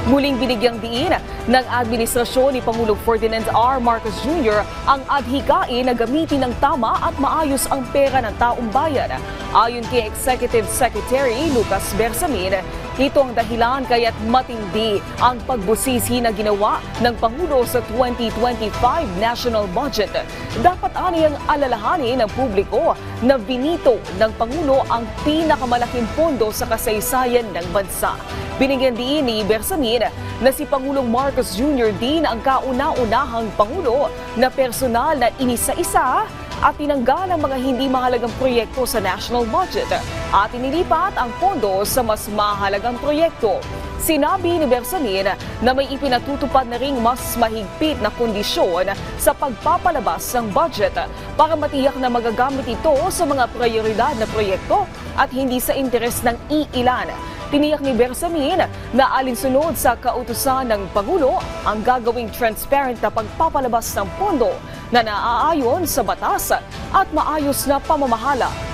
Muling binigyang diin ng administrasyon ni Pangulong Ferdinand R. Marcos Jr. ang adhikain na gamitin ng tama at maayos ang pera ng taong bayan. Ayon kay Executive Secretary Lucas Bersamin, ito ang dahilan kaya't matindi ang pagbusisi na ginawa ng Pangulo sa 2025 national budget. Dapat aniyang alalahanin ng publiko na binito ng Pangulo ang pinakamalaking pondo sa kasaysayan ng bansa. Binigyan din ni Bersamin na si Pangulong Marcos Jr. din ang kauna-unahang Pangulo na personal na inisa-isa at tinanggal ang mga hindi mahalagang proyekto sa national budget at inilipat ang pondo sa mas mahalagang proyekto. Sinabi ni Bersamin na may ipinatutupad na ring mas mahigpit na kondisyon sa pagpapalabas ng budget para matiyak na magagamit ito sa mga prioridad na proyekto at hindi sa interes ng iilan. Tiniyak ni Bersamin na alinsunod sa kautusan ng Pangulo ang gagawing transparent na pagpapalabas ng pondo na naaayon sa batas at maayos na pamamahala